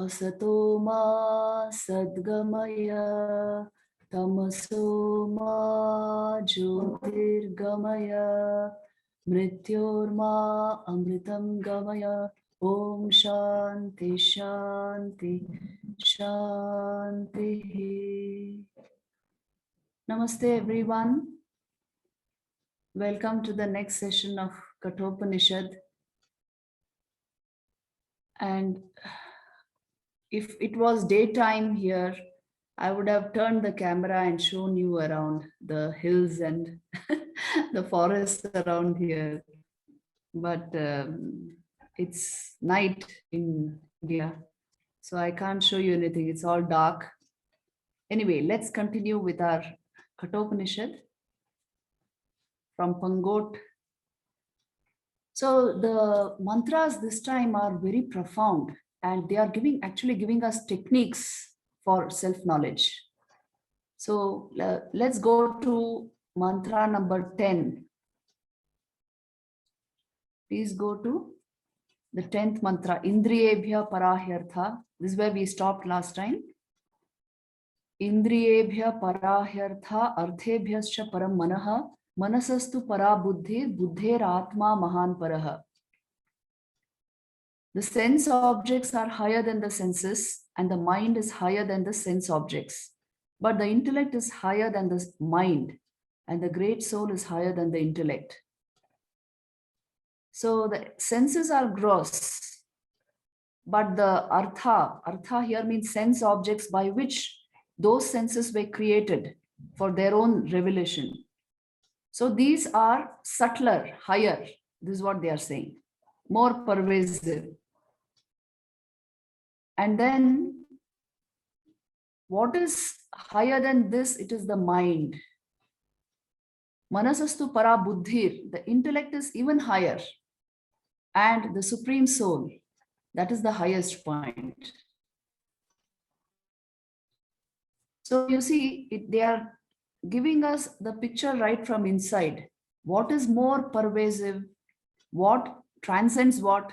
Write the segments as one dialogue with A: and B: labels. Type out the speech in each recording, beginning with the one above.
A: Asato ma sadgamaya, tamaso ma jyotirgamaya, mrityorma amritam gamaya. Om Shanti Shanti Shanti. Namaste everyone. Welcome to the next session of Katha Upanishad. And if it was daytime here, I would have turned the camera and shown you around the hills and the forests around here. But it's night in India, so I can't show you anything. It's all dark. Anyway, let's continue with our Katha Upanishad from Pangot. So the mantras this time are very profound, and they are actually giving us techniques for self-knowledge. So let's go to mantra number 10. Please go to the 10th mantra, Indriyebhya Parahyartha. This is where we stopped last time. Indriyebhya Parahyartha Arthebhyascha Param Manaha Manasastu Para Buddhir Buddhir Atma Mahan Paraha. The sense objects are higher than the senses, and the mind is higher than the sense objects. But the intellect is higher than the mind, and the great soul is higher than the intellect. So the senses are gross, but the artha here means sense objects by which those senses were created for their own revelation. So these are subtler, higher. This is what they are saying. More pervasive. And then what is higher than this? It is the mind. Manasastu para buddhir. The intellect is even higher. And the supreme soul, that is the highest point. So you see, they are giving us the picture right from inside. What is more pervasive, what transcends what,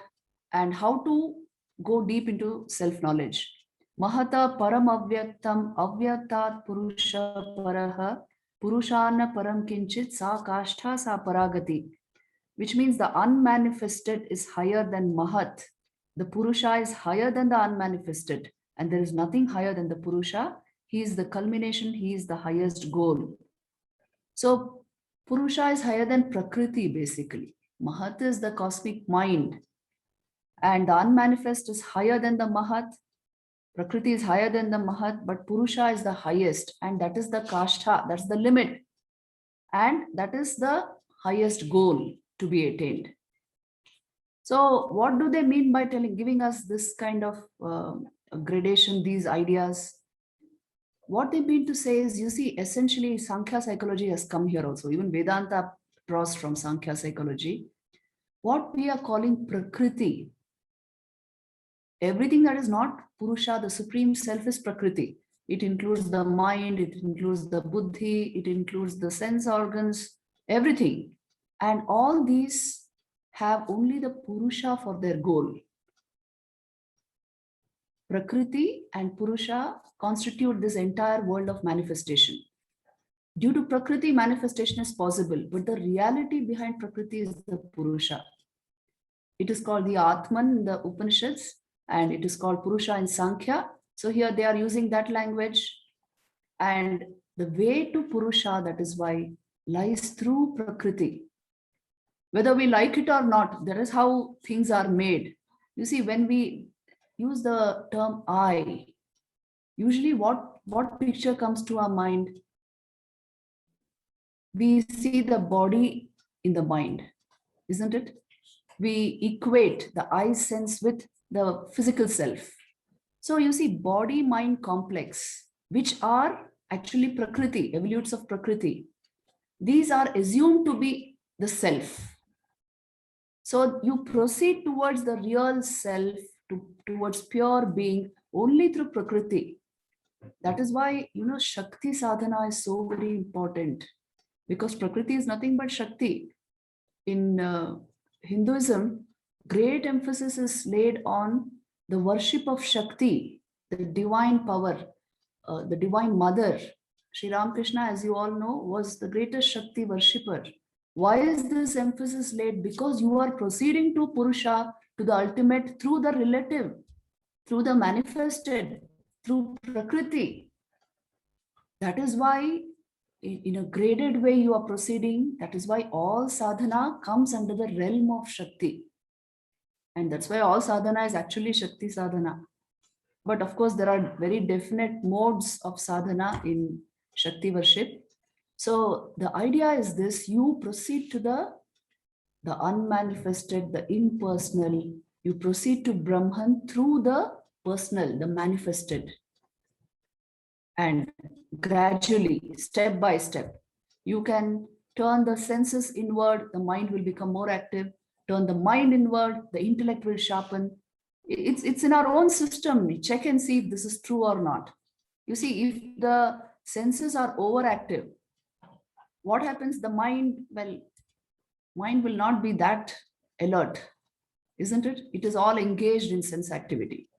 A: and how to go deep into self-knowledge. Mahata param avyaktam avyaktat purusha paraha purushana param kinchit sa kashtha sa paragati. Which means the unmanifested is higher than Mahat. The Purusha is higher than the unmanifested, and there is nothing higher than the Purusha. He is the culmination, he is the highest goal. So Purusha is higher than Prakriti basically. Mahat is the cosmic mind, and the unmanifest is higher than the Mahat. Prakriti is higher than the Mahat, but Purusha is the highest, and that is the Kashtha, that's the limit. And that is the highest goal to be attained. So what do they mean by giving us this kind of gradation, these ideas? What they mean to say is, you see, essentially Sankhya psychology has come here also. Even Vedanta draws from Sankhya psychology. What we are calling Prakriti, everything that is not Purusha, the supreme self, is Prakriti. It includes the mind, it includes the buddhi, it includes the sense organs, everything. And all these have only the Purusha for their goal. Prakriti and Purusha constitute this entire world of manifestation. Due to Prakriti, manifestation is possible, but the reality behind Prakriti is the Purusha. It is called the Atman in the Upanishads, and it is called Purusha in Sankhya. So here they are using that language. And the way to Purusha, that is why, lies through Prakriti. Whether we like it or not, that is how things are made. You see, when we use the term I, usually what picture comes to our mind? We see the body in the mind, isn't it? We equate the I sense with the physical self. So you see, body-mind complex, which are actually Prakriti, evolutes of Prakriti. These are assumed to be the self. So you proceed towards the real self, towards pure being, only through Prakriti. That is why, Shakti sadhana is so very important, because Prakriti is nothing but Shakti. In Hinduism, great emphasis is laid on the worship of Shakti, the divine power, the divine mother. Sri Ramakrishna, as you all know, was the greatest Shakti worshipper. Why is this emphasis laid? Because you are proceeding to Purusha, to the ultimate, through the relative, through the manifested, through Prakriti. That is why, in a graded way, you are proceeding. That is why all sadhana comes under the realm of Shakti. And that's why all sadhana is actually Shakti sadhana. But of course, there are very definite modes of sadhana in Shakti worship. So the idea is this: you proceed to the unmanifested, the impersonal. You proceed to Brahman through the personal, the manifested. And gradually, step by step, you can turn the senses inward, the mind will become more active. Turn the mind inward, the intellect will sharpen. It's in our own system. We check and see if this is true or not. You see, if the senses are overactive, what happens? The mind will not be that alert, isn't it? It is all engaged in sense activity.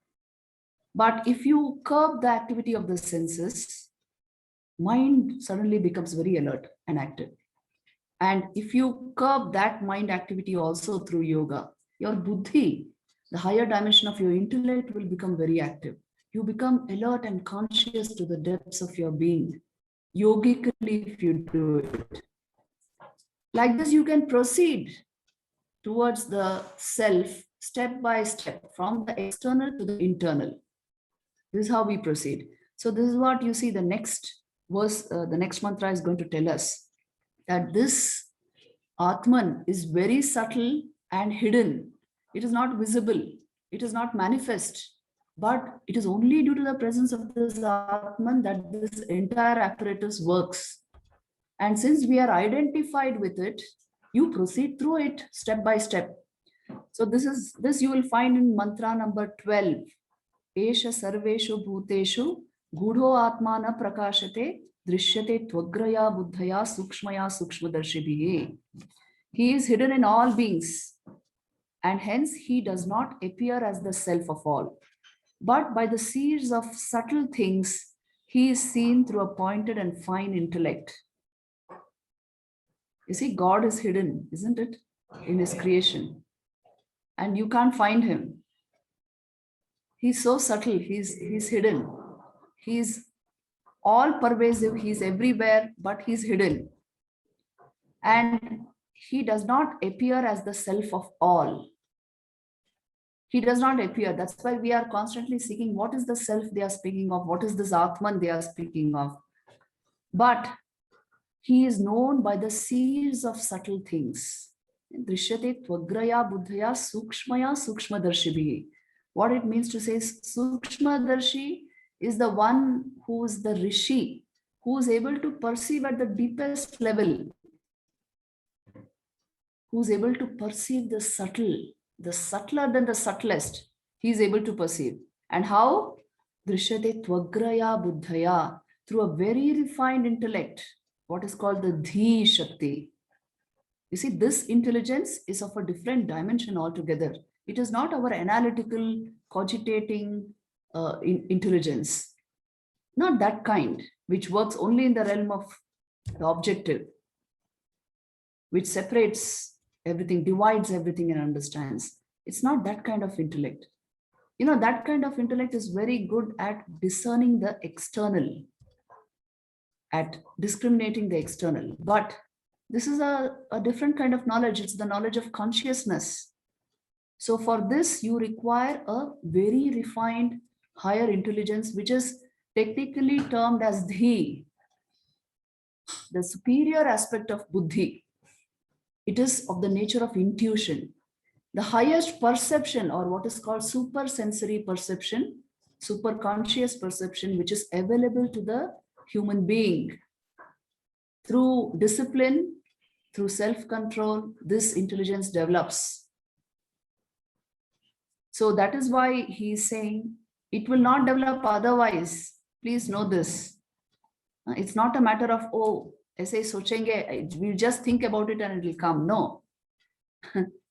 A: But if you curb the activity of the senses, mind suddenly becomes very alert and active. And if you curb that mind activity also through yoga, your buddhi, the higher dimension of your intellect, will become very active. You become alert and conscious to the depths of your being, yogically, if you do it. Like this, you can proceed towards the self step by step, from the external to the internal. This is how we proceed. So this is what you see the next verse, the next mantra is going to tell us, that this Atman is very subtle and hidden. It is not visible. It is not manifest. But it is only due to the presence of this Atman that this entire apparatus works. And since we are identified with it, you proceed through it step by step. So this you will find in mantra number 12. Esha sarveshu bhuteshu gudho atmana prakashate drishyate tvagraya buddhaya sukshmaya sukshmadarshibhiye. He is hidden in all beings, and hence he does not appear as the self of all. But by the seeds of subtle things, he is seen through a pointed and fine intellect. You see, God is hidden, isn't it, in his creation? And you can't find him. He's so subtle, he's hidden. He's all pervasive, he's everywhere, but he's hidden. And he does not appear as the self of all. He does not appear. That's why we are constantly seeking what is the self they are speaking of, what is this Atman they are speaking of. But he is known by the series of subtle things. Drishyate tvagraya buddhaya sukshmaya sukshmadarshibhi. What it means to say sukshmadarshi is the one who is the rishi, who is able to perceive at the deepest level, who is able to perceive the subtle, the subtler than the subtlest, he is able to perceive. And how? Drishyate tvagraya buddhaya, through a very refined intellect, what is called the dhi shakti. You see, this intelligence is of a different dimension altogether. It is not our analytical, cogitating intelligence. Not that kind, which works only in the realm of the objective, which separates everything, divides everything and understands. It's not that kind of intellect. You know, that kind of intellect is very good at discerning the external, at discriminating the external. But this is a different kind of knowledge. It's the knowledge of consciousness. So for this, you require a very refined, higher intelligence, which is technically termed as dhi, the superior aspect of buddhi. It is of the nature of intuition. The highest perception, or what is called supersensory perception, superconscious perception, which is available to the human being. Through discipline, through self-control, this intelligence develops. So that is why he is saying it will not develop otherwise. Please know this. It's not a matter of, oh, aise sochenge, we'll just think about it and it will come. No,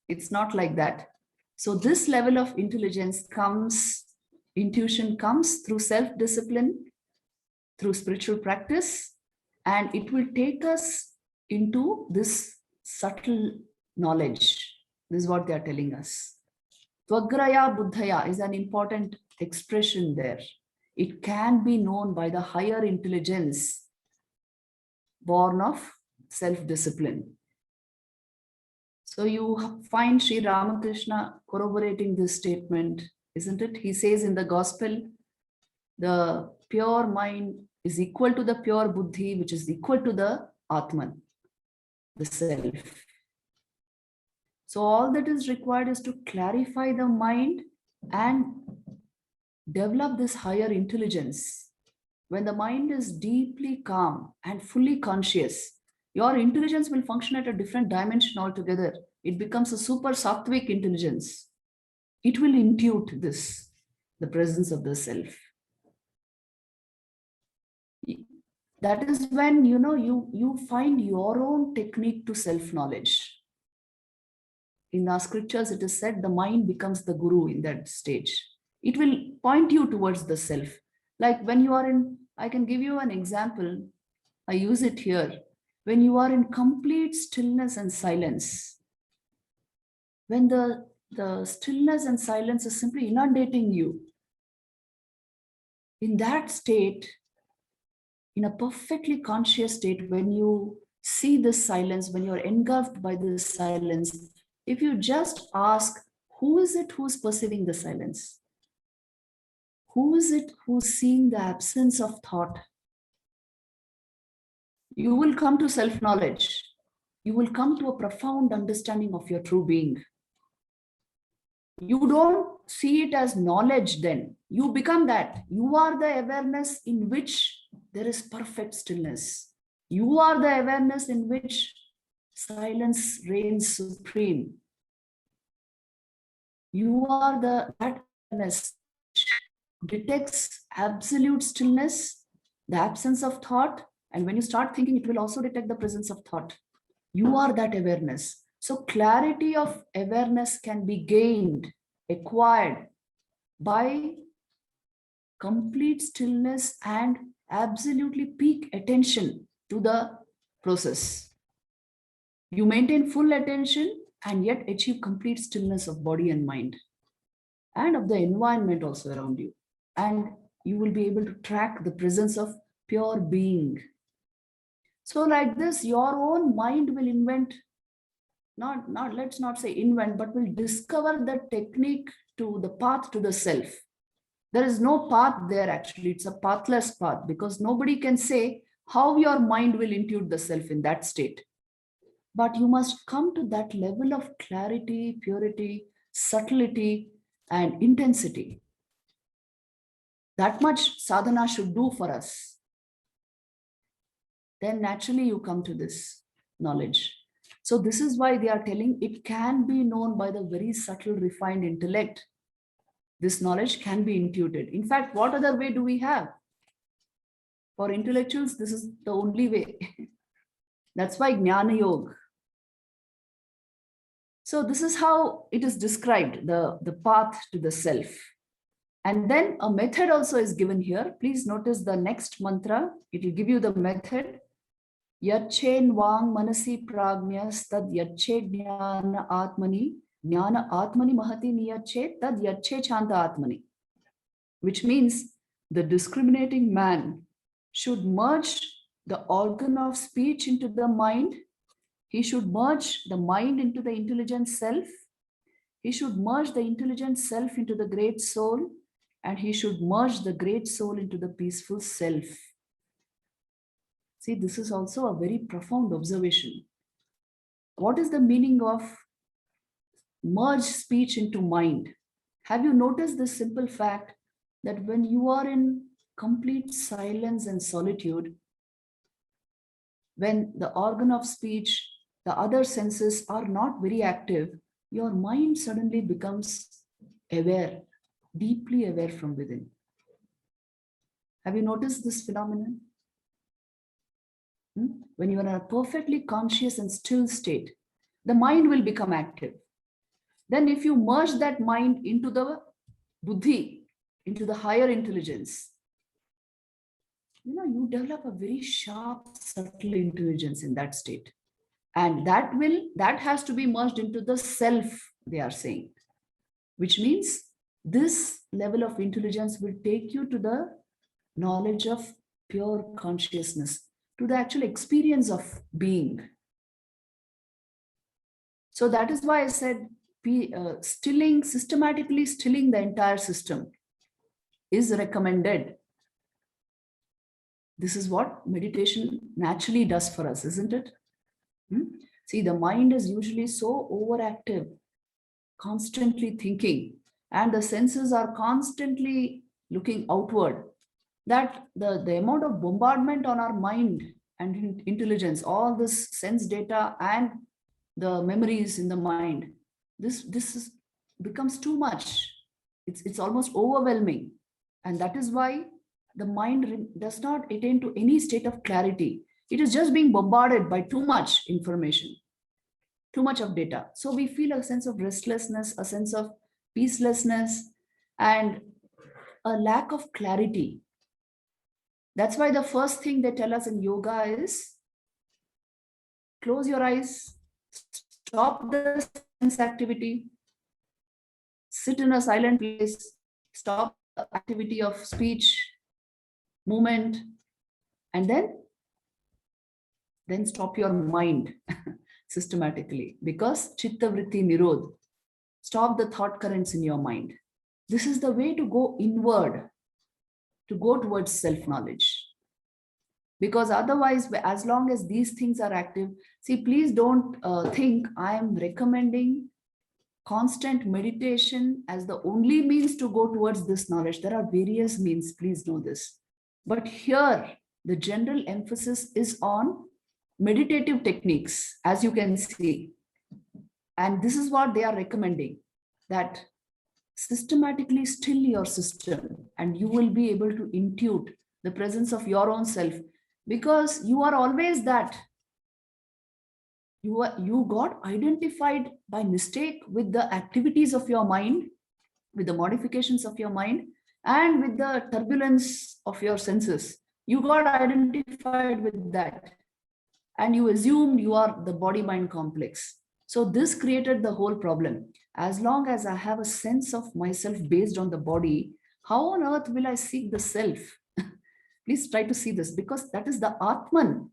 A: it's not like that. So this level of intuition comes through self-discipline, through spiritual practice, and it will take us into this subtle knowledge. This is what they are telling us. Tvagraya Buddhaya is an important expression there. It can be known by the higher intelligence born of self-discipline. So you find Sri Ramakrishna corroborating this statement, isn't it? He says in the gospel, the pure mind is equal to the pure buddhi, which is equal to the Atman, the self. So all that is required is to clarify the mind and develop this higher intelligence. When the mind is deeply calm and fully conscious, your intelligence will function at a different dimension altogether. It becomes a super sattvic intelligence. It will intuit this, the presence of the self. That is when you find your own technique to self-knowledge. In our scriptures, it is said the mind becomes the guru in that stage. It will point you towards the self. Like when you are in, I can give you an example. I use it here. When you are in complete stillness and silence, when the stillness and silence is simply inundating you, in that state, in a perfectly conscious state, when you see this silence, when you're engulfed by this silence, if you just ask, who is it who's perceiving the silence? Who is it who's seeing the absence of thought? You will come to self-knowledge. You will come to a profound understanding of your true being. You don't see it as knowledge then. You become that. You are the awareness in which there is perfect stillness. You are the awareness in which silence reigns supreme. You are that awareness which detects absolute stillness, the absence of thought. And when you start thinking, it will also detect the presence of thought. You are that awareness. So clarity of awareness can be gained, acquired by complete stillness and absolutely peak attention to the process. You maintain full attention and yet achieve complete stillness of body and mind and of the environment also around you. And you will be able to track the presence of pure being. So like this, your own mind will invent, let's not say invent, but will discover the technique to the path to the self. There is no path there actually. It's a pathless path because nobody can say how your mind will intuit the self in that state. But you must come to that level of clarity, purity, subtlety, and intensity. That much sadhana should do for us. Then naturally you come to this knowledge. So this is why they are telling it can be known by the very subtle, refined intellect. This knowledge can be intuited. In fact, what other way do we have? For intellectuals, this is the only way. That's why Jnana Yoga. So this is how it is described, the path to the self. And then a method also is given here. Please notice the next mantra. It will give you the method. Yachen vang manasi pragnyas tad yache jnana atmani mahati niyache tad yache chanta atmani. Which means the discriminating man should merge the organ of speech into the mind. He should merge the mind into the intelligent self. He should merge the intelligent self into the great soul. And he should merge the great soul into the peaceful self. See, this is also a very profound observation. What is the meaning of merge speech into mind? Have you noticed this simple fact that when you are in complete silence and solitude, when the organ of speech, the other senses are not very active, your mind suddenly becomes aware, deeply aware from within. Have you noticed this phenomenon? When you are in a perfectly conscious and still state, the mind will become active. Then if you merge that mind into the buddhi, into the higher intelligence, you develop a very sharp, subtle intelligence in that state. And that has to be merged into the self, they are saying, which means this level of intelligence will take you to the knowledge of pure consciousness, to the actual experience of being. So that is why I said systematically stilling the entire system is recommended. This is what meditation naturally does for us, isn't it? See, the mind is usually so overactive, constantly thinking, and the senses are constantly looking outward, that the amount of bombardment on our mind and intelligence, all this sense data and the memories in the mind, becomes too much. It's almost overwhelming. And that is why the mind does not attain to any state of clarity. It is just being bombarded by too much information, too much of data. So we feel a sense of restlessness, a sense of peacelessness, and a lack of clarity. That's why the first thing they tell us in yoga is close your eyes, stop the sense activity, sit in a silent place, stop the activity of speech, movement, and then stop your mind systematically, because chitta vritti nirodh, stop the thought currents in your mind. This is the way to go inward, to go towards self-knowledge. Because otherwise, as long as these things are active, see, please don't think I am recommending constant meditation as the only means to go towards this knowledge. There are various means, please know this. But here, the general emphasis is on meditative techniques, as you can see. And this is what they are recommending, that systematically still your system and you will be able to intuit the presence of your own self, because you are always that. You got identified by mistake with the activities of your mind, with the modifications of your mind, and with the turbulence of your senses. You got identified with that, and you assumed you are the body-mind complex. So this created the whole problem. As long as I have a sense of myself based on the body, how on earth will I seek the self? Please try to see this, because that is the Atman.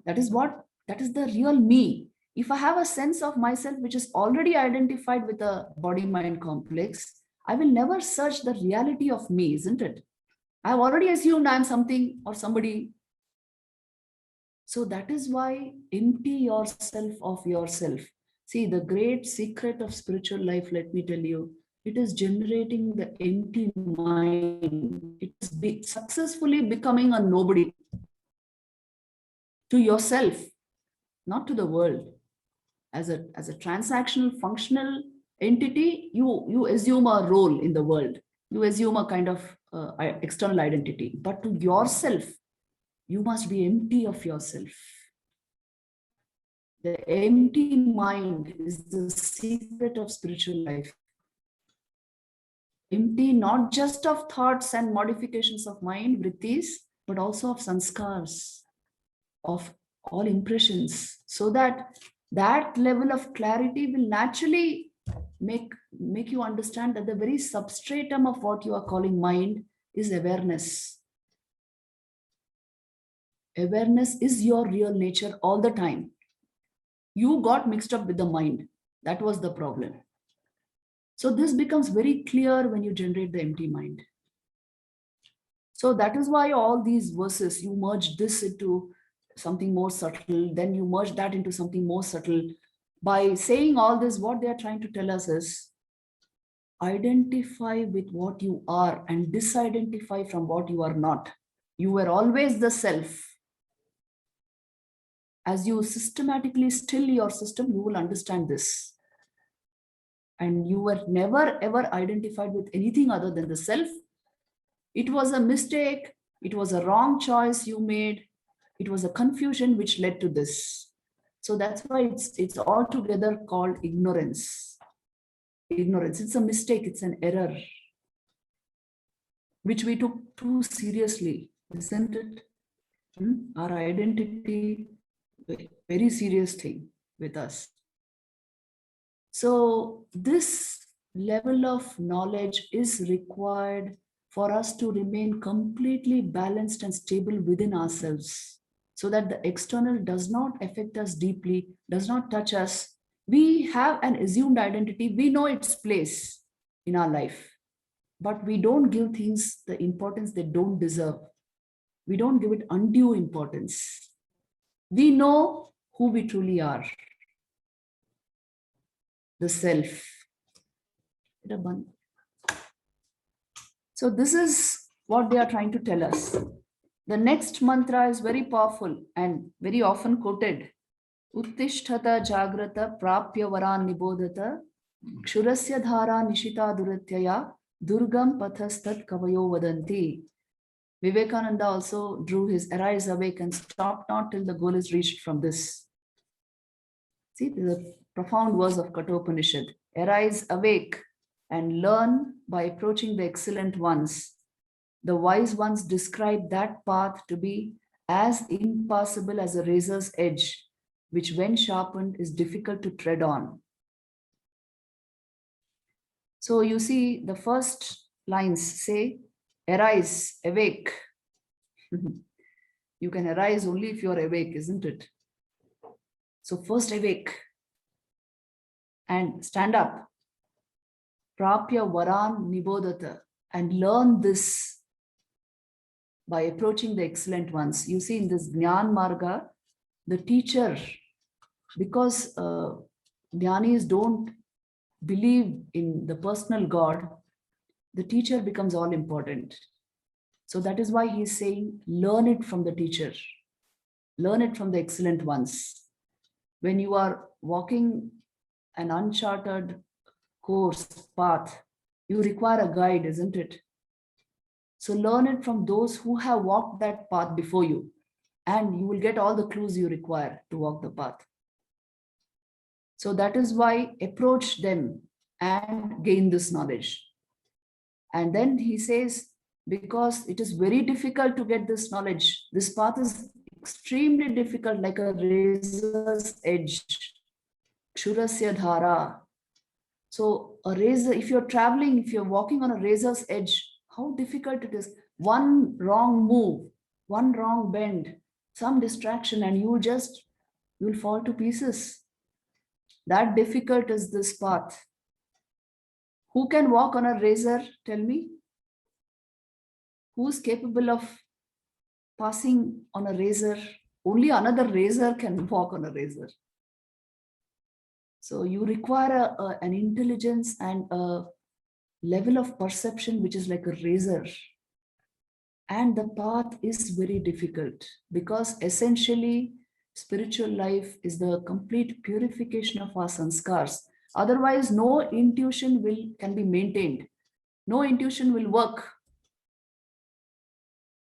A: That is the real me. If I have a sense of myself which is already identified with a body-mind complex, I will never search the reality of me, isn't it? I've already assumed I'm something or somebody. So that is why empty yourself of yourself. See, the great secret of spiritual life, let me tell you, it is generating the empty mind. It is successfully becoming a nobody to yourself, not to the world. As a transactional, functional entity, you assume a role in the world. You assume a kind of external identity. But to yourself, you must be empty of yourself. The empty mind is the secret of spiritual life. Empty not just of thoughts and modifications of mind, vrittis, but also of sanskars, of all impressions, so that level of clarity will naturally make you understand that the very substratum of what you are calling mind is awareness. Awareness is your real nature all the time. You got mixed up with the mind. That was the problem. So this becomes very clear when you generate the empty mind. So that is why all these verses, you merge this into something more subtle, then you merge that into something more subtle. By saying all this, what they are trying to tell us is identify with what you are and disidentify from what you are not. You were always the self. As you systematically still your system, you will understand this. And you were never ever identified with anything other than the self. It was a mistake. It was a wrong choice you made. It was a confusion which led to this. So that's why it's altogether called ignorance. ignorance. It's a mistake. It's an error, which we took too seriously, isn't it? Our identity, very serious thing with us. So this level of knowledge is required for us to remain completely balanced and stable within ourselves, so that the external does not affect us deeply, does not touch us. We have an assumed identity. We know its place in our life, but we don't give things the importance they don't deserve. We don't give it undue importance. We know who we truly are, the self. So this is what they are trying to tell us. The next mantra is very powerful and very often quoted. Uttishtata jagrata prapya varan nibodhata kshurasya dhara nishita duratyaya durgam pathastat kavayo vadanti. Vivekananda also drew his arise, awake and stop not till the goal is reached from this. See, the profound verse of Katha Upanishad. Arise, awake and learn by approaching the excellent ones. The wise ones describe that path to be as impassable as a razor's edge, which when sharpened is difficult to tread on. So you see, the first lines say, arise, awake. You can arise only if you're awake, isn't it? So first awake and stand up. Prapya varan nibodhata, and learn this by approaching the excellent ones. You see, in this Jnana Marga, the teacher, because Jnanis don't believe in the personal God, the teacher becomes all important. So that is why he's saying, learn it from the teacher. Learn it from the excellent ones. When you are walking an uncharted course, path, you require a guide, isn't it? So learn it from those who have walked that path before you, and you will get all the clues you require to walk the path. So that is why approach them and gain this knowledge. And then he says, because it is very difficult to get this knowledge, this path is extremely difficult, like a razor's edge. Kshurasya dhara. So a razor, if you're traveling, if you're walking on a razor's edge, how difficult it is. One wrong move, one wrong bend, some distraction, and you'll fall to pieces. That difficult is this path. Who can walk on a razor? Tell me. Who's capable of passing on a razor? Only another razor can walk on a razor. So you require an intelligence and a level of perception which is like a razor. And the path is very difficult because essentially spiritual life is the complete purification of our samskaras. Otherwise, no intuition can be maintained. No intuition will work.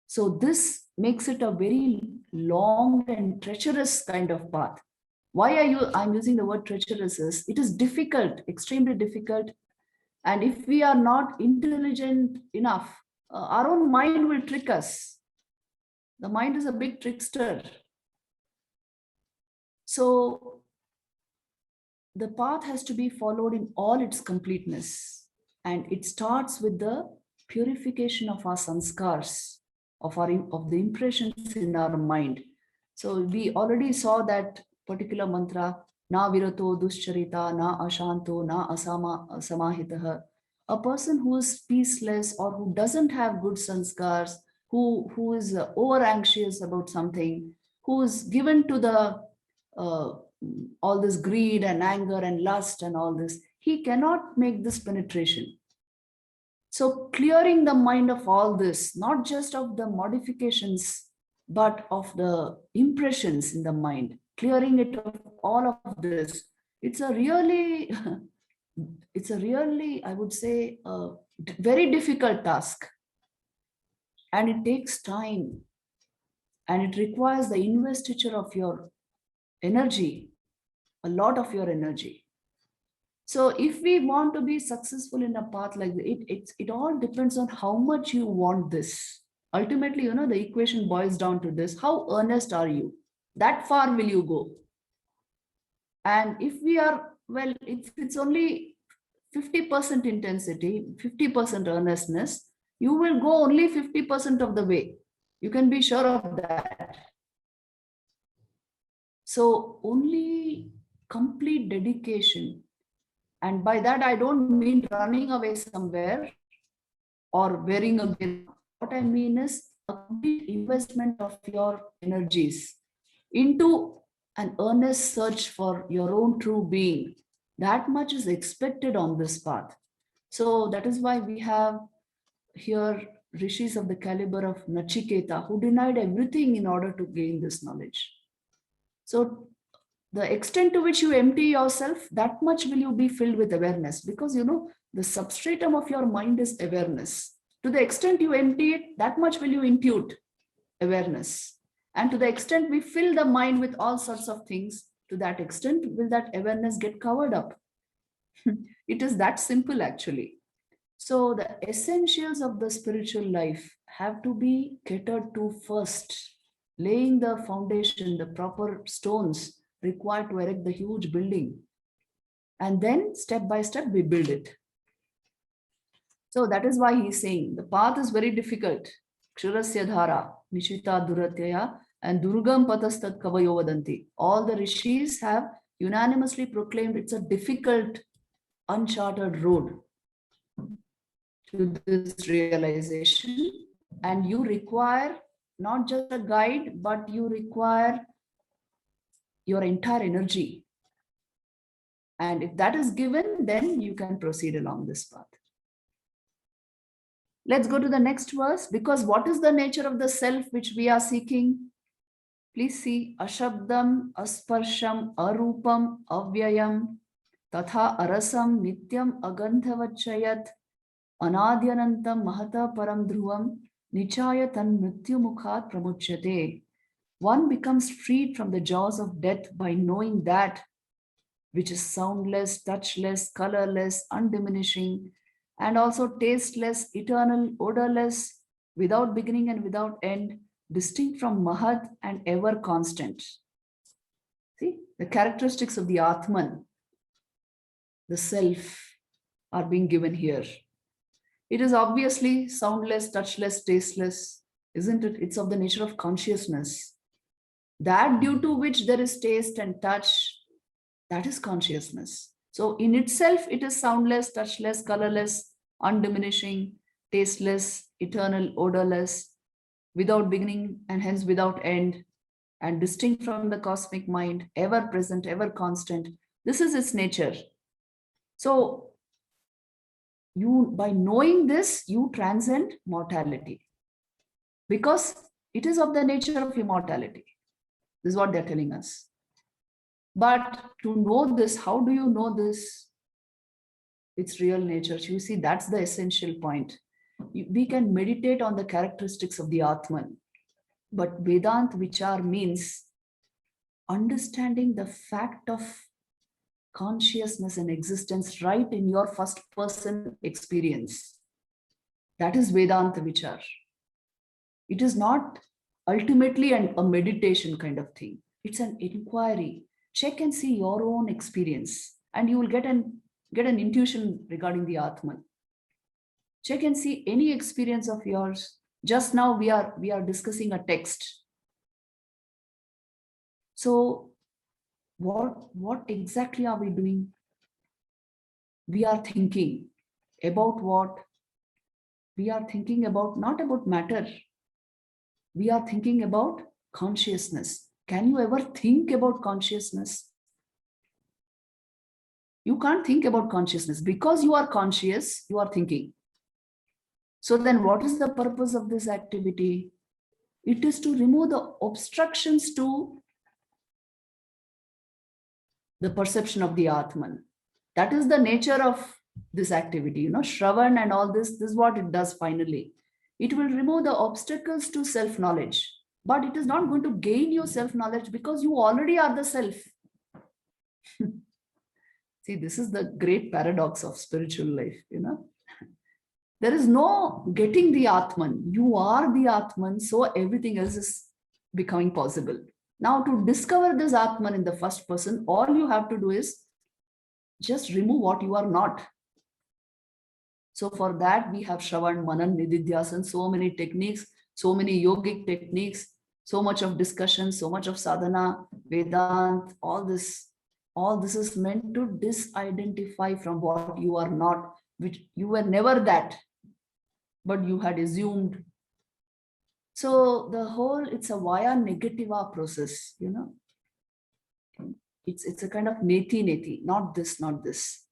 A: So this makes it a very long and treacherous kind of path. Why I'm using the word treacherous is, it is difficult, extremely difficult. And if we are not intelligent enough, our own mind will trick us. The mind is a big trickster. So the path has to be followed in all its completeness. And it starts with the purification of our samskars, of the impressions in our mind. So we already saw that particular mantra, na virato duscharita, na ashanto, na samahitaha. A person who is peaceless or who doesn't have good sanskars, who is over anxious about something, who is given to the all this greed and anger and lust and all this, he cannot make this penetration. So clearing the mind of all this, not just of the modifications, but of the impressions in the mind, clearing it of all of this, it's a really, I would say, a very difficult task. And it takes time. And it requires the investiture of your energy, a lot of your energy. So if we want to be successful in a path like this, it all depends on how much you want this. Ultimately, the equation boils down to this: how earnest are you? That far will you go. And if we are, well, if it's only 50% intensity, 50% earnestness, you will go only 50% of the way. You can be sure of that. So only complete dedication. And by that, I don't mean running away somewhere or wearing a gear. What I mean is a complete investment of your energies into an earnest search for your own true being. That much is expected on this path. So that is why we have here rishis of the caliber of Nachiketa who denied everything in order to gain this knowledge. So the extent to which you empty yourself, that much will you be filled with awareness, because the substratum of your mind is awareness. To the extent you empty it, that much will you impute awareness. And to the extent we fill the mind with all sorts of things, to that extent will that awareness get covered up. It is that simple, actually. So the essentials of the spiritual life have to be catered to first, laying the foundation, the proper stones required to erect the huge building. And then step by step, we build it. So that is why he's saying the path is very difficult. Kshurasya dhara, nishita duratyaya, and durgam patastat kavayo vadanti. All the rishis have unanimously proclaimed it's a difficult, uncharted road to this realization. And you require not just a guide, but you require your entire energy. And if that is given, then you can proceed along this path. Let's go to the next verse, because what is the nature of the self which we are seeking? Please see, ashabdam, asparsham, arupam, avyayam, tatha arasam, nityam, agandhavachayat, anadyanantam, mahata param dhruvam, nichaya tan mrityu mukhat pramuchyate. One becomes freed from the jaws of death by knowing that which is soundless, touchless, colorless, undiminishing, and also tasteless, eternal, odorless, without beginning and without end, distinct from Mahat and ever constant. See, the characteristics of the Atman, the self, are being given here. It is obviously soundless, touchless, tasteless, isn't it? It's of the nature of consciousness. That due to which there is taste and touch, that is consciousness. So in itself, it is soundless, touchless, colorless, undiminishing, tasteless, eternal, odorless, without beginning and hence without end, and distinct from the cosmic mind, ever present, ever constant. This is its nature. So you, by knowing this, you transcend mortality, because it is of the nature of immortality. This is what they're telling us. But to know this, how do you know this? Its real nature. You see, that's the essential point. We can meditate on the characteristics of the Atman, but Vedant Vichar means understanding the fact of consciousness and existence right in your first person experience. That is Vedanta Vichar. It is not ultimately a meditation kind of thing. It's an inquiry. Check and see your own experience, and you will get an intuition regarding the Atman. Check and see any experience of yours. Just now we are discussing a text. So what exactly are we doing? We are thinking about what? We are thinking about, not about matter. We are thinking about consciousness. Can you ever think about consciousness? You can't think about consciousness. Because you are conscious, you are thinking. So then what is the purpose of this activity? It is to remove the obstructions to the perception of the Atman. That is the nature of this activity. Shravan and all this is what it does finally. It will remove the obstacles to self-knowledge. But it is not going to gain you self-knowledge, because you already are the self. See, this is the great paradox of spiritual life, There is no getting the Atman. You are the Atman, so everything else is becoming possible. Now, to discover this Atman in the first person, all you have to do is just remove what you are not. So for that, we have Shravan, Manan, Nididhyasan, so many techniques, so many yogic techniques, so much of discussion, so much of sadhana, Vedant, all this is meant to disidentify from what you are not, which you were never that, but you had assumed. So the whole, it's a via negativa process, It's a kind of neti, not this, not this.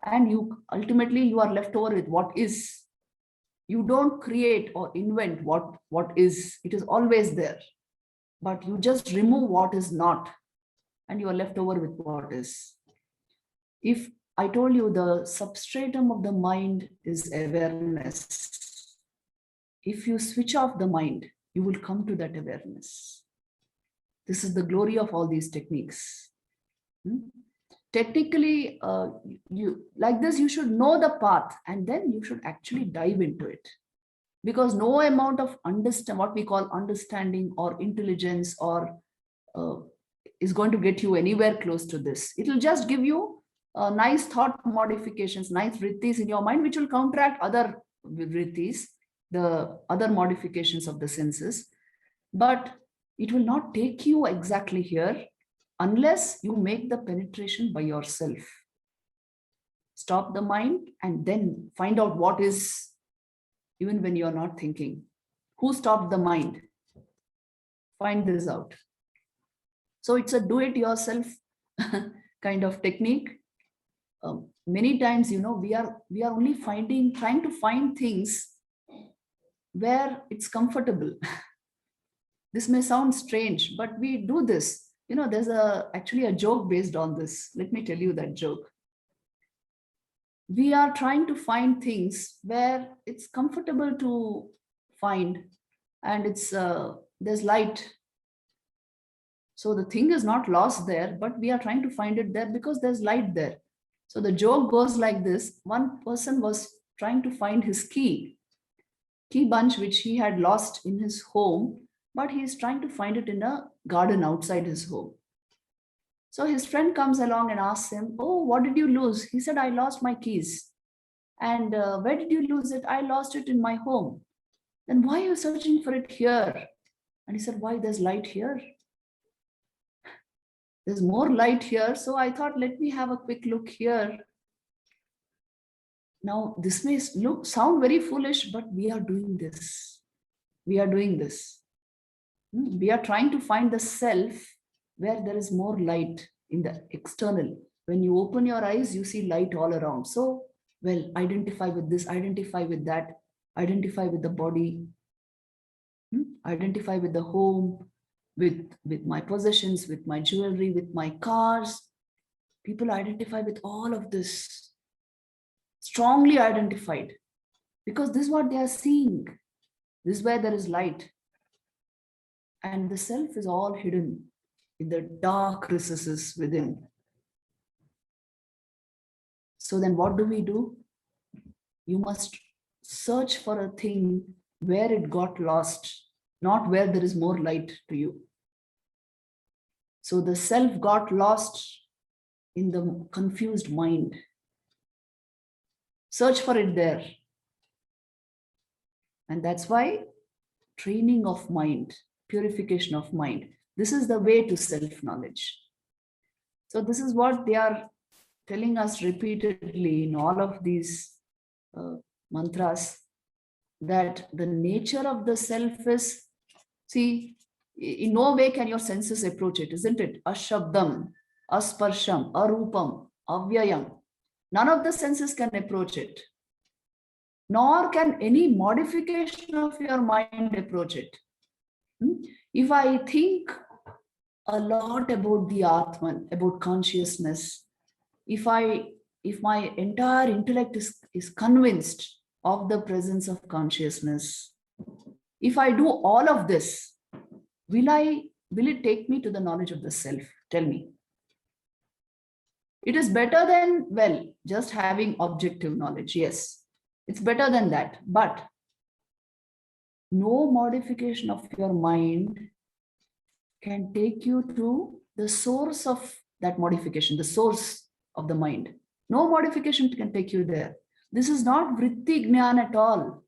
A: And you ultimately you are left over with what is. You don't create or invent what is. It is always there. But you just remove what is not, and you are left over with what is. If I told you the substratum of the mind is awareness, if you switch off the mind, you will come to that awareness. This is the glory of all these techniques. Technically, you like this, you should know the path, and then you should actually dive into it. Because no amount of what we call understanding or intelligence or is going to get you anywhere close to this. It will just give you nice thought modifications, nice vrittis in your mind, which will counteract other vrittis, the other modifications of the senses. But it will not take you exactly here unless you make the penetration by yourself. Stop the mind and then find out what is, even when you're not thinking. Who stopped the mind? Find this out. So it's a do-it-yourself kind of technique. Many times, we are only trying to find things where it's comfortable. This may sound strange, but we do this. There's actually a joke based on this. Let me tell you that joke. We are trying to find things where it's comfortable to find, and there's light. So the thing is not lost there, but we are trying to find it there because there's light there. So the joke goes like this. One person was trying to find his key bunch, which he had lost in his home, but he is trying to find it in a garden outside his home. So his friend comes along and asks him, "Oh, what did you lose?" He said, "I lost my keys." "And where did you lose it?" "I lost it in my home." "Then why are you searching for it here?" And he said, "Why, there's light here. There's more light here. So I thought, let me have a quick look here." Now, this may sound very foolish, but we are doing this. We are doing this. We are trying to find the self where there is more light in the external. When you open your eyes, you see light all around. So, well, identify with this, identify with that, identify with the body, identify with the home, with my possessions, with my jewelry, with my cars. People identify with all of this, strongly identified, because this is what they are seeing. This is where there is light. And the self is all hidden in the dark recesses within. So then what do? You must search for a thing where it got lost, not where there is more light to you. So the self got lost in the confused mind. Search for it there. And that's why training of mind, purification of mind, this is the way to self-knowledge. So this is what they are telling us repeatedly in all of these mantras, that the nature of the self is, see, in no way can your senses approach it, isn't it? Ashabdam, asparsham, arupam, avyayam. None of the senses can approach it. Nor can any modification of your mind approach it. If I think a lot about the Atman, about consciousness, if my entire intellect is convinced of the presence of consciousness, if I do all of this, will it take me to the knowledge of the self? Tell me. It is better than, well, just having objective knowledge. Yes, it's better than that. But no modification of your mind can take you to the source of that modification, the source of the mind. No modification can take you there. This is not vritti jnana at all.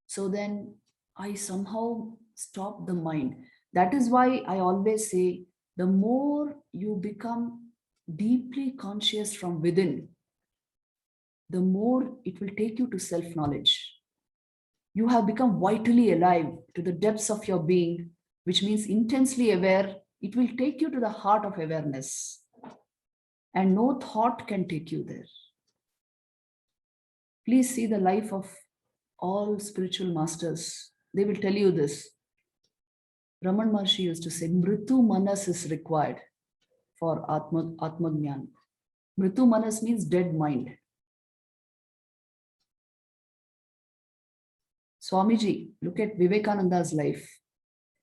A: So then I somehow stop the mind. That is why I always say, the more you become deeply conscious from within, the more it will take you to self-knowledge. You have become vitally alive to the depths of your being, which means intensely aware. It will take you to the heart of awareness. And no thought can take you there. Please see the life of all spiritual masters. They will tell you this. Raman Maharshi used to say, Mritu Manas is required for Atmagnan. Mritu Manas means dead mind. Swamiji, look at Vivekananda's life.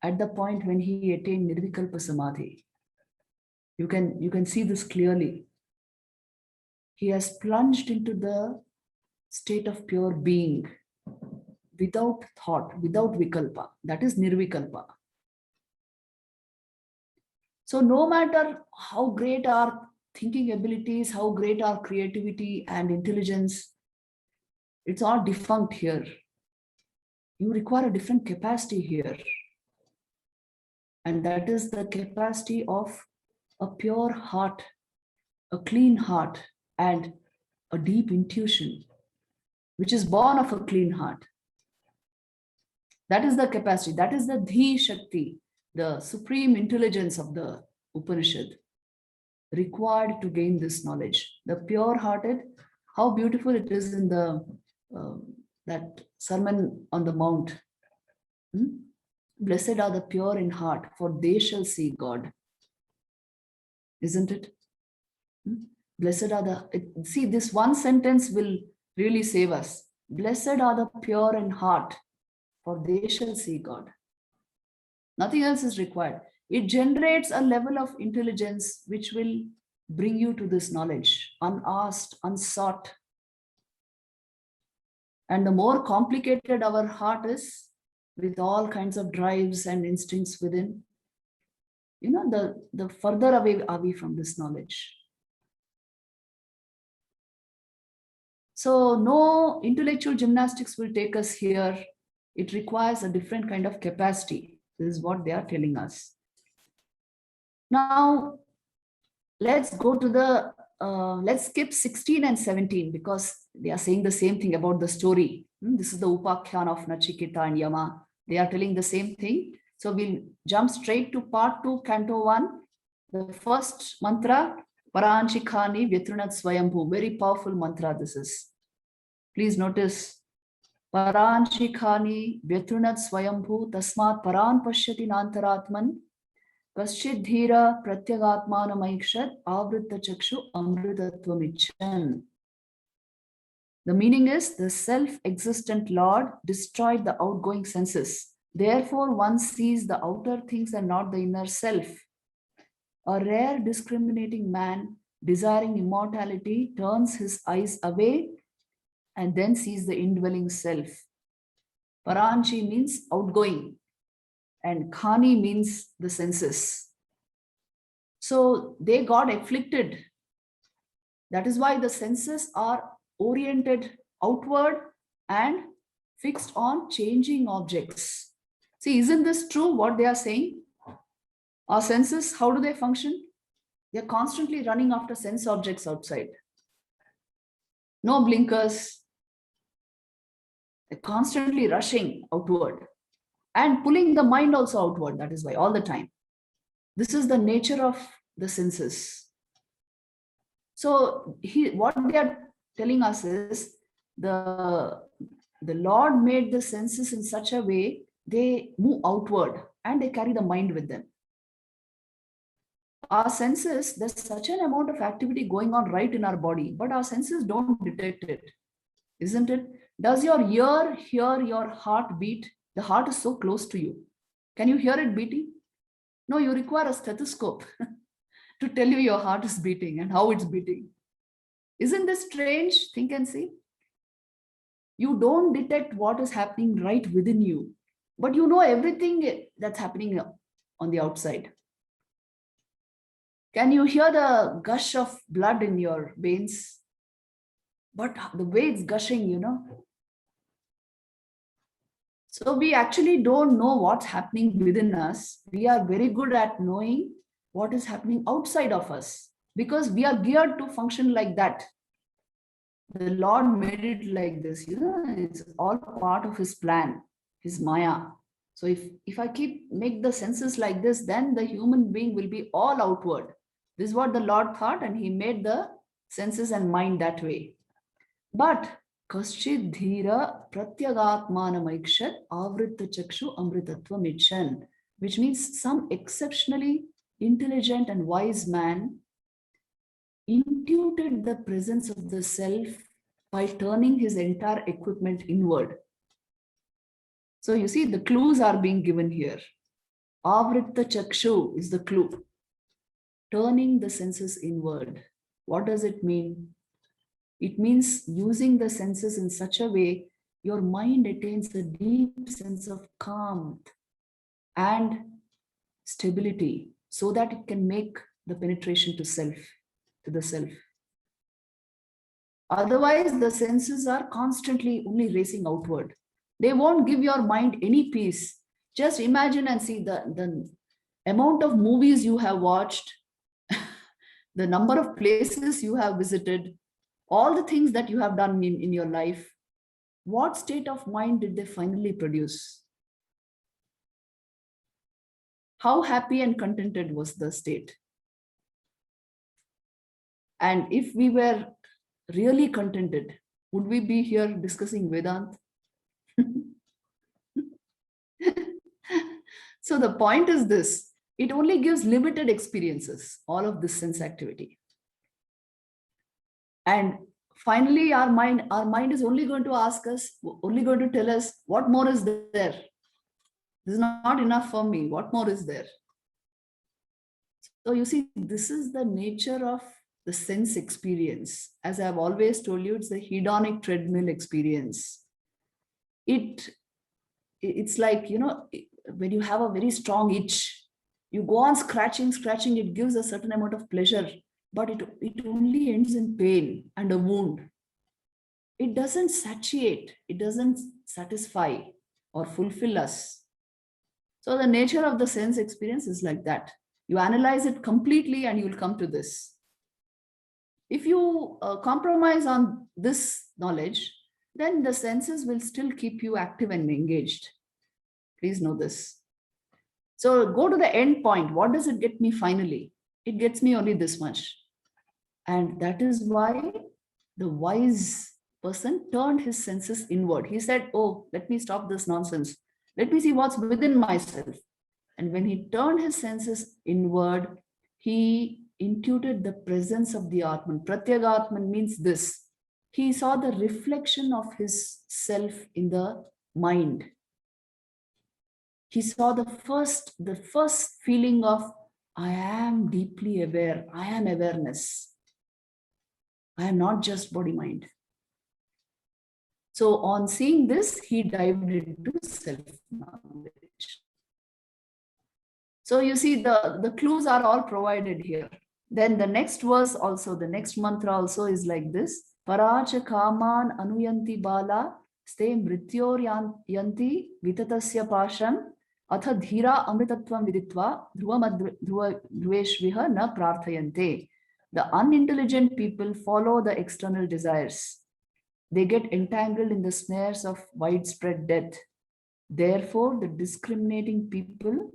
A: At the point when he attained Nirvikalpa Samadhi, you can see this clearly. He has plunged into the state of pure being without thought, without vikalpa. That is nirvikalpa. So no matter how great our thinking abilities, how great our creativity and intelligence, it's all defunct here. You require a different capacity here. And that is the capacity of a pure heart, a clean heart, and a deep intuition, which is born of a clean heart. That is the capacity. That is the Dhi Shakti, the supreme intelligence of the Upanishad, required to gain this knowledge. The pure-hearted, how beautiful it is in the that Sermon on the Mount. Blessed are the pure in heart, for they shall see God. Isn't it? Blessed are the... See, this one sentence will really save us. Blessed are the pure in heart, for they shall see God. Nothing else is required. It generates a level of intelligence which will bring you to this knowledge, unasked, unsought. And the more complicated our heart is, with all kinds of drives and instincts within, the further away are we from this knowledge. So no intellectual gymnastics will take us here. It requires a different kind of capacity. This is what they are telling us. Now, let's go to the, let's skip 16 and 17 because they are saying the same thing about the story. This is the Upakhyan of Nachiketa and Yama. They are telling the same thing. So we'll jump straight to part 2, canto 1. The first mantra, Paranchikhani Vyatrunat Swayambhu. Very powerful mantra this is. Please notice. Paranchikhani Vyatrunat Swayambhu Tasmat Paran Pashyati Nantaratman Kaschid Dhira Pratyagatmana Maikshat Avritta Chakshu Amritattvamichan. The meaning is, the self-existent Lord destroyed the outgoing senses. Therefore, one sees the outer things and not the inner self. A rare discriminating man, desiring immortality, turns his eyes away and then sees the indwelling self. Paranchi means outgoing, and Khani means the senses. So they got afflicted. That is why the senses are oriented outward and fixed on changing objects. See, isn't this true what they are saying? Our senses, how do they function? They're constantly running after sense objects outside. No blinkers. They're constantly rushing outward and pulling the mind also outward. That is why, all the time. This is the nature of the senses. So what they are telling us is, the Lord made the senses in such a way they move outward and they carry the mind with them. Our senses, there's such an amount of activity going on right in our body, but our senses don't detect it, isn't it? Does your ear hear your heart beat? The heart is so close to you. Can you hear it beating? No, you require a stethoscope to tell you your heart is beating and how it's beating. Isn't this strange? Think and see. You don't detect what is happening right within you, but you know everything that's happening on the outside. Can you hear the gush of blood in your veins? But the way it's gushing, you know. So we actually don't know what's happening within us. We are very good at knowing what is happening outside of us because we are geared to function like that. The Lord made it like this, you know, it's all part of his plan, his Maya. So if I make the senses like this, then the human being will be all outward. This is what the Lord thought, and he made the senses and mind that way. But kaschid dhira pratyagatmanamaikshat avritta chakshu amritatvam ichan, which means some exceptionally intelligent and wise man intuited the presence of the self by turning his entire equipment inward. So you see, the clues are being given here. Avritta chakshu is the clue. Turning the senses inward. What does it mean? It means using the senses in such a way your mind attains a deep sense of calm and stability so that it can make the penetration to self, to the self. Otherwise, the senses are constantly only racing outward. They won't give your mind any peace. Just imagine and see the amount of movies you have watched, the number of places you have visited, all the things that you have done in your life. What state of mind did they finally produce? How happy and contented was the state? And if we were really contented, would we be here discussing Vedanta? So the point is this, it only gives limited experiences, all of this sense activity. And finally, our mind is only going to ask us, only going to tell us, what more is there? This is not enough for me. What more is there? So you see, this is the nature of the sense experience. As I've always told you, it's the hedonic treadmill experience. It's like, you know, when you have a very strong itch, you go on scratching, it gives a certain amount of pleasure, but it only ends in pain and a wound. It doesn't satiate, it doesn't satisfy or fulfill us. So the nature of the sense experience is like that. You analyze it completely and you will come to this. If you compromise on this knowledge, then the senses will still keep you active and engaged. Please know this. So go to the end point. What does it get me finally? It gets me only this much. And that is why the wise person turned his senses inward. He said, oh, let me stop this nonsense. Let me see what's within myself. And when he turned his senses inward, he intuited the presence of the Atman. Pratyagatman means this. He saw the reflection of his self in the mind. He saw the first feeling of, I am deeply aware. I am awareness. I am not just body-mind. So on seeing this, he dived into self-knowledge. So you see, the clues are all provided here. Then the next verse also, the next mantra also is like this. Paracha kaman anuyanti bala ste mrityor yanti vitatasya pasham atha dhira amritatvam viditva dhrueshviha na prarthayante. The unintelligent people follow the external desires. They get entangled in the snares of widespread death. Therefore, the discriminating people,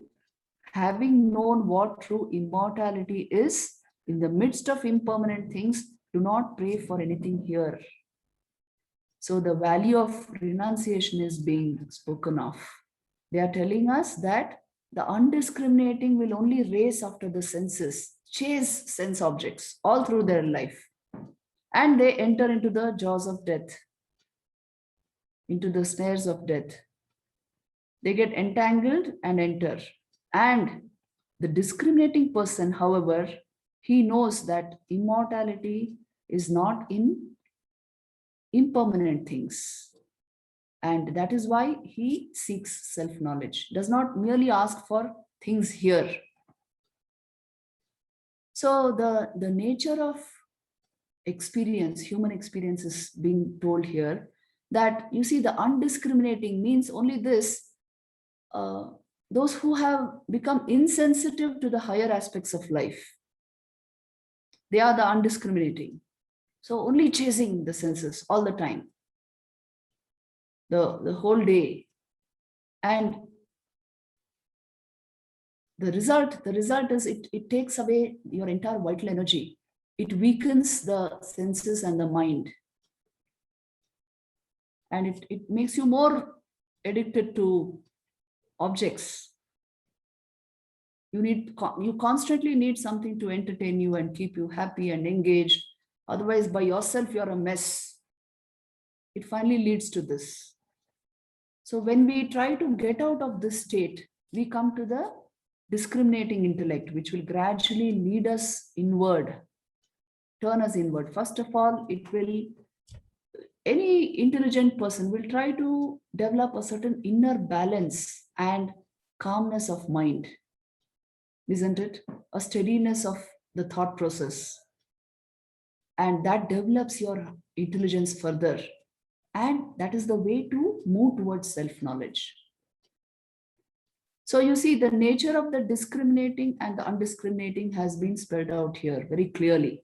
A: having known what true immortality is, in the midst of impermanent things, do not pray for anything here. So the value of renunciation is being spoken of. They are telling us that the undiscriminating will only race after the senses, chase sense objects all through their life. And they enter into the jaws of death, into the snares of death. They get entangled and enter. And the discriminating person, however, He knows that immortality is not in impermanent things. And that is why he seeks self-knowledge, does not merely ask for things here. So the nature of experience, human experience is being told here, that you see the undiscriminating means only this, those who have become insensitive to the higher aspects of life, they are the undiscriminating. So only chasing the senses all the time, the whole day. And the result is it takes away your entire vital energy. It weakens the senses and the mind. And it makes you more addicted to objects. You constantly need something to entertain you and keep you happy and engaged. Otherwise, by yourself, you're a mess. It finally leads to this. So when we try to get out of this state, we come to the discriminating intellect, which will gradually lead us inward, turn us inward. First of all, any intelligent person will try to develop a certain inner balance and calmness of mind, isn't it? A steadiness of the thought process. And that develops your intelligence further. And that is the way to move towards self-knowledge. So you see, the nature of the discriminating and the undiscriminating has been spelled out here very clearly.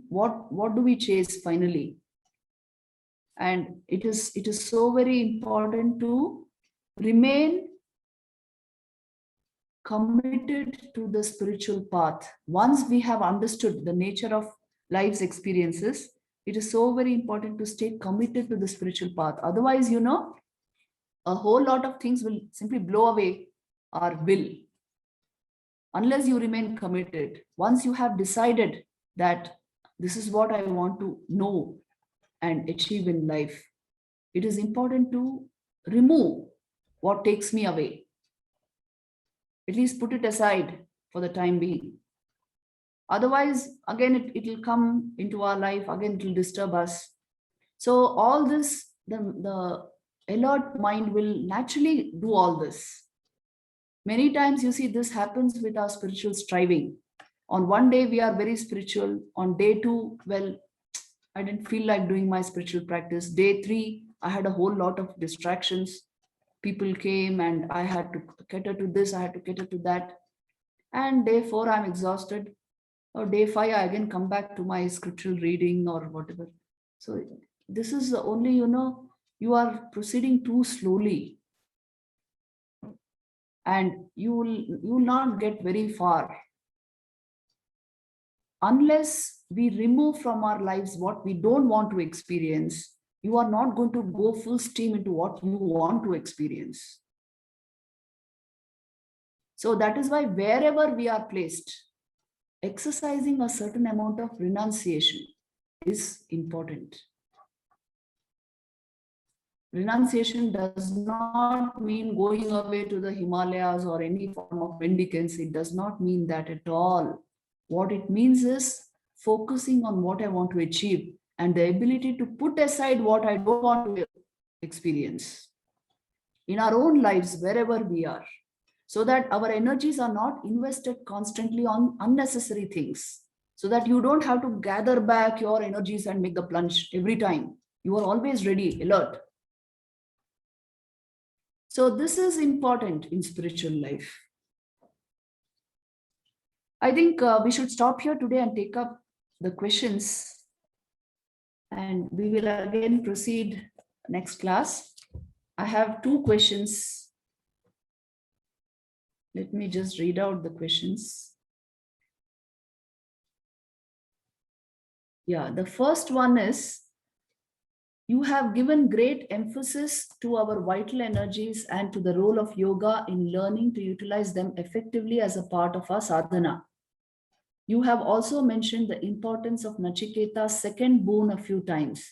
A: What do we chase finally? And it is so very important to remain committed to the spiritual path. Once we have understood the nature of life's experiences, it is so very important to stay committed to the spiritual path. Otherwise, a whole lot of things will simply blow away our will. Unless you remain committed, once you have decided that this is what I want to know and achieve in life, it is important to remove what takes me away. At least put it aside for the time being. Otherwise, again, it will come into our life, again, it will disturb us. So all this, the alert mind will naturally do all this. Many times you see this happens with our spiritual striving. On one day, we are very spiritual. On day two, well, I didn't feel like doing my spiritual practice. Day three, I had a whole lot of distractions. People came and I had to cater to this, I had to cater to that. And day four, I'm exhausted. Or day five, I again come back to my scriptural reading or whatever. So this is only, you are proceeding too slowly. And you will not get very far. Unless we remove from our lives what we don't want to experience, you are not going to go full steam into what you want to experience. So that is why wherever we are placed, exercising a certain amount of renunciation is important. Renunciation does not mean going away to the Himalayas or any form of mendicance. It does not mean that at all. What it means is focusing on what I want to achieve and the ability to put aside what I don't want to experience in our own lives, wherever we are, so that our energies are not invested constantly on unnecessary things, so that you don't have to gather back your energies and make the plunge every time. You are always ready, alert. So this is important in spiritual life. I think we should stop here today and take up the questions. And we will again proceed next class. I have 2 questions. Let me just read out the questions. Yeah, the first one is, you have given great emphasis to our vital energies and to the role of yoga in learning to utilize them effectively as a part of our sadhana. You have also mentioned the importance of Nachiketa's second boon a few times.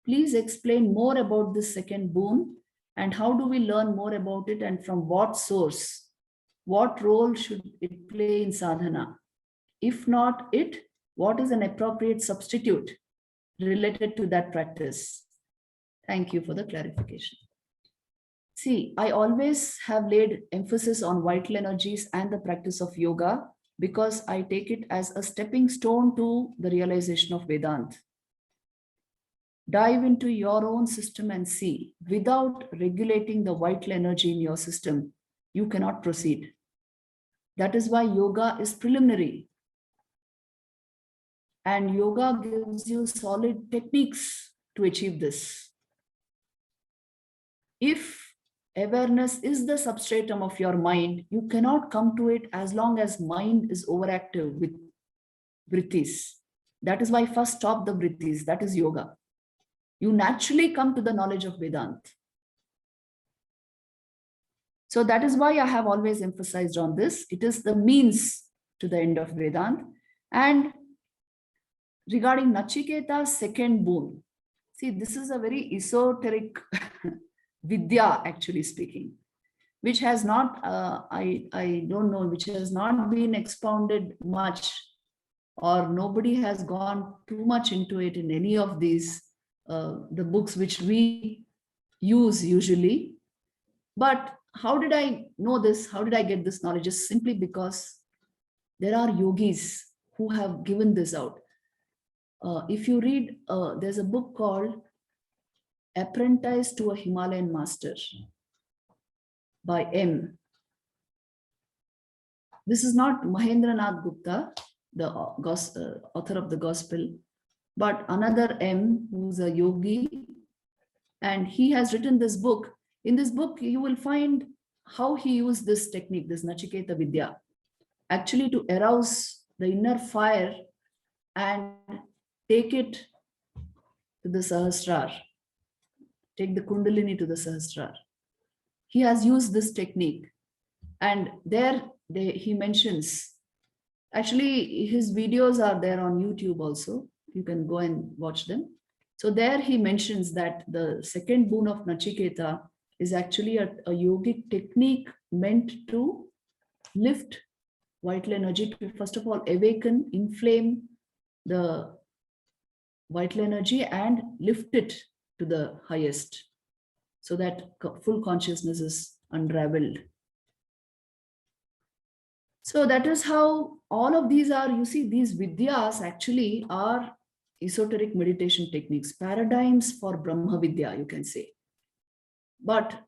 A: Please explain more about this second boon and how do we learn more about it and from what source? What role should it play in sadhana? If not it, what is an appropriate substitute related to that practice? Thank you for the clarification. See, I always have laid emphasis on vital energies and the practice of yoga because I take it as a stepping stone to the realization of Vedanta. Dive into your own system and see, without regulating the vital energy in your system, you cannot proceed. That is why yoga is preliminary. And yoga gives you solid techniques to achieve this. If awareness is the substratum of your mind, you cannot come to it as long as mind is overactive with vrittis. That is why first stop the vrittis. That is yoga. You naturally come to the knowledge of Vedanta. So that is why I have always emphasized on this. It is the means to the end of Vedanta. And regarding Nachiketa's second boon, see, this is a very esoteric Vidya, actually speaking, which has not, I don't know, which has not been expounded much, or nobody has gone too much into it in any of these, the books which we use usually. But how did I know this? How did I get this knowledge? Just simply because there are yogis who have given this out. If you read, there's a book called Apprentice to a Himalayan Master by M. This is not Mahendranath Gupta, the author of the Gospel, but another M who's a yogi, and he has written this book. In this book, you will find how he used this technique, this Nachiketa Vidya, actually to arouse the inner fire and take it to the Sahasrar. Take the Kundalini to the Sahasrar. He has used this technique. And there he mentions, actually his videos are there on YouTube also. You can go and watch them. So there he mentions that the second boon of Nachiketa is actually a yogic technique meant to lift vital energy, to first of all awaken, inflame the vital energy and lift it to the highest, so that full consciousness is unraveled. So that is how all of these are, you see, these vidyas actually are esoteric meditation techniques, paradigms for Brahma Vidya, you can say. But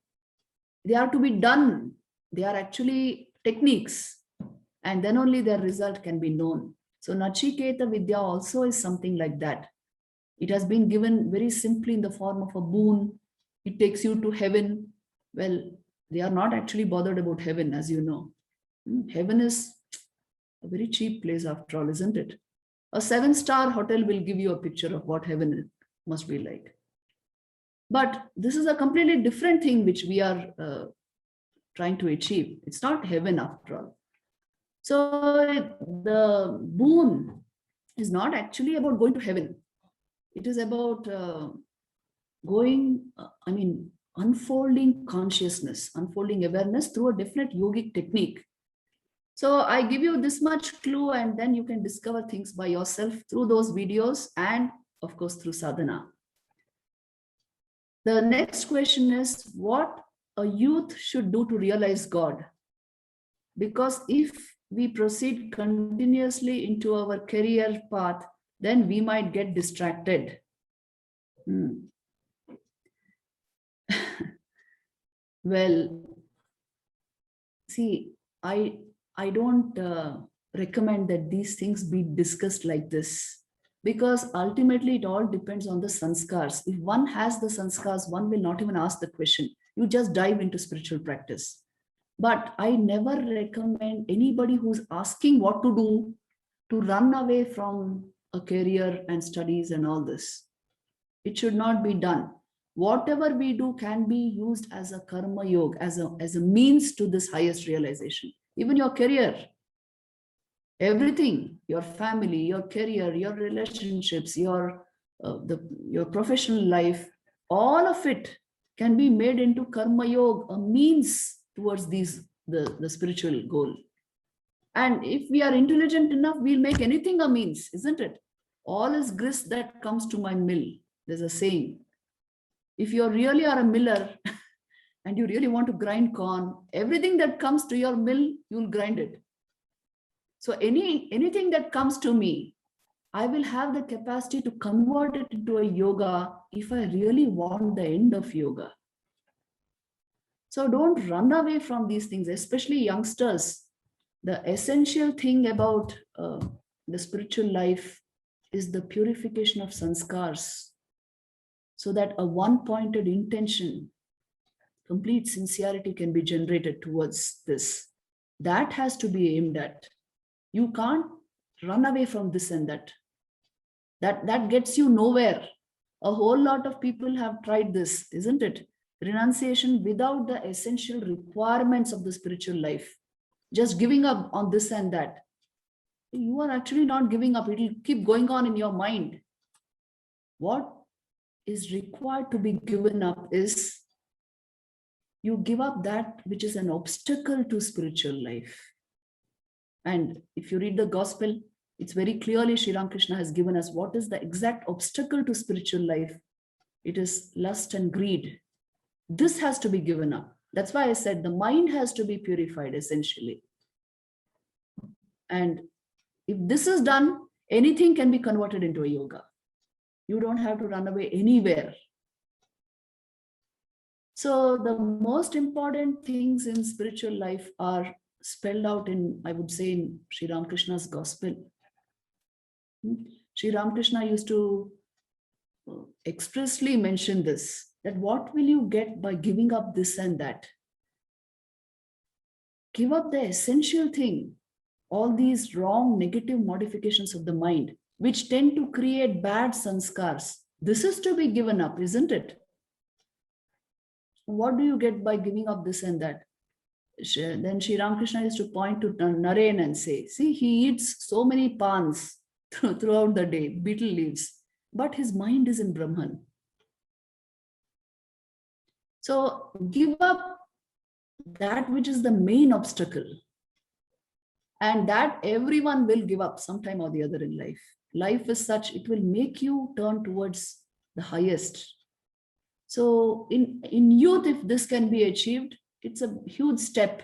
A: they are to be done. They are actually techniques, and then only their result can be known. So Nachiketa Vidya also is something like that. It has been given very simply in the form of a boon. It takes you to heaven. Well, they are not actually bothered about heaven, as you know. Heaven is a very cheap place after all, isn't it? A 7-star hotel will give you a picture of what heaven must be like. But this is a completely different thing which we are trying to achieve. It's not heaven after all. So the boon is not actually about going to heaven. It is about unfolding consciousness, unfolding awareness through a definite yogic technique. So I give you this much clue, and then you can discover things by yourself through those videos and, of course, through sadhana. The next question is what a youth should do to realize God. Because if we proceed continuously into our career path, then we might get distracted. Well, see, I don't recommend that these things be discussed like this, because ultimately it all depends on the sanskars. If one has the sanskars, one will not even ask the question. You just dive into spiritual practice. But I never recommend anybody who's asking what to do to run away from a career and studies and all this. It should not be done. Whatever we do can be used as a karma yoga, as a means to this highest realization. Even your career, everything, your family, your career, your relationships, your professional life, all of it can be made into karma yoga, a means towards the spiritual goal. And if we are intelligent enough, we'll make anything a means, isn't it? All is grist that comes to my mill. There's a saying. If you really are a miller and you really want to grind corn, everything that comes to your mill, you'll grind it. So anything that comes to me, I will have the capacity to convert it into a yoga if I really want the end of yoga. So don't run away from these things, especially youngsters. The essential thing about the spiritual life is the purification of sanskars, so that a one-pointed intention, complete sincerity can be generated towards this. That has to be aimed at. You can't run away from this and that. That gets you nowhere. A whole lot of people have tried this, isn't it? Renunciation without the essential requirements of the spiritual life. Just giving up on this and that. You are actually not giving up. It will keep going on in your mind. What is required to be given up is you give up that which is an obstacle to spiritual life. And if you read the gospel, it's very clearly Sri Ramakrishna has given us what is the exact obstacle to spiritual life. It is lust and greed. This has to be given up. That's why I said the mind has to be purified essentially. And if this is done, anything can be converted into a yoga. You don't have to run away anywhere. So the most important things in spiritual life are spelled out in, I would say, in Sri Ramakrishna's gospel. Sri Ramakrishna used to expressly mention this, that what will you get by giving up this and that? Give up the essential thing, all these wrong negative modifications of the mind, which tend to create bad sanskars. This is to be given up, isn't it? What do you get by giving up this and that? Then Sri Ramakrishna used to point to Naren and say, see, he eats so many pans throughout the day, betel leaves, but his mind is in Brahman. So give up that which is the main obstacle. And that everyone will give up sometime or the other in life. Life is such, it will make you turn towards the highest. So in youth, if this can be achieved, it's a huge step.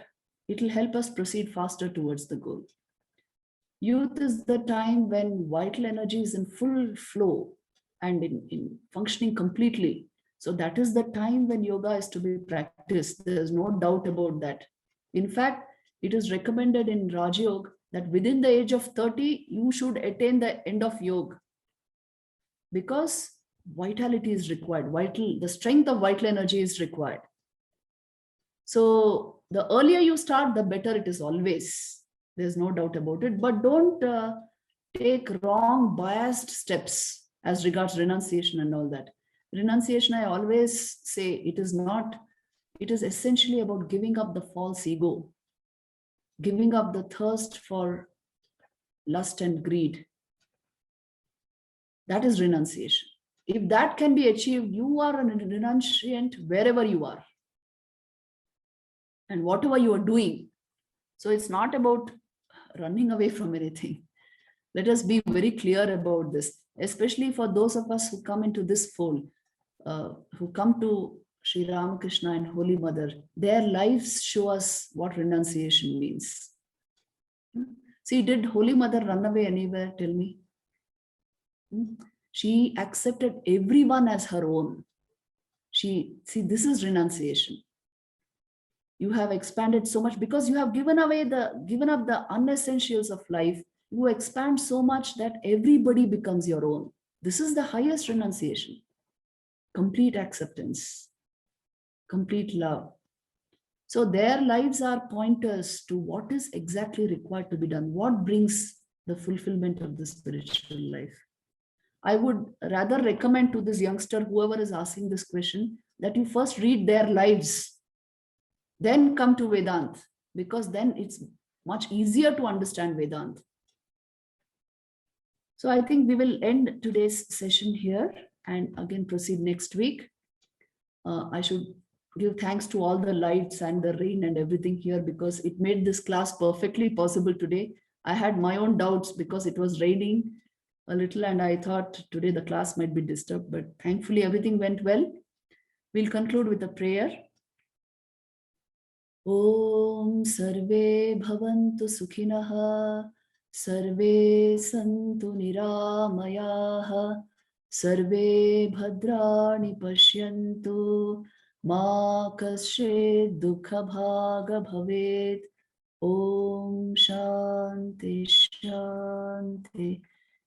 A: It will help us proceed faster towards the goal. Youth is the time when vital energy is in full flow and in functioning completely. So that is the time when yoga is to be practiced. There's no doubt about that. In fact, it is recommended in Raj Yoga that within the age of 30, you should attain the end of yoga, because vitality is required. The strength of vital energy is required. So the earlier you start, the better it is always. There's no doubt about it. But don't take wrong, biased steps as regards renunciation and all that. Renunciation, I always say, it is essentially about giving up the false ego, giving up the thirst for lust and greed. That is renunciation. If that can be achieved, you are a renunciant wherever you are and whatever you are doing. So it's not about running away from anything. Let us be very clear about this, especially for those of us who come into this fold, who come to Sri Ramakrishna and Holy Mother. Their lives show us what renunciation means. See, did Holy Mother run away anywhere? Tell me. She accepted everyone as her own. This is renunciation. You have expanded so much because you have given up the unessentials of life. You expand so much that everybody becomes your own. This is the highest renunciation. Complete acceptance, complete love. So their lives are pointers to what is exactly required to be done, what brings the fulfillment of the spiritual life. I would rather recommend to this youngster, whoever is asking this question, that you first read their lives, then come to Vedant, because then it's much easier to understand Vedant. So I think we will end today's session here and again proceed next week. I should give thanks to all the lights and the rain and everything here, because it made this class perfectly possible today. I had my own doubts because it was raining a little and I thought today the class might be disturbed, but thankfully everything went well. We'll conclude with a prayer. Om Sarve Bhavantu Sukhinah, Sarve Santu Niramayaha, Sarve Bhadrani Pashyantu, Ma Kaschid Dukha Bhaga Bhavet. Om Shanti Shanti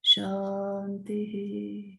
A: Shanti.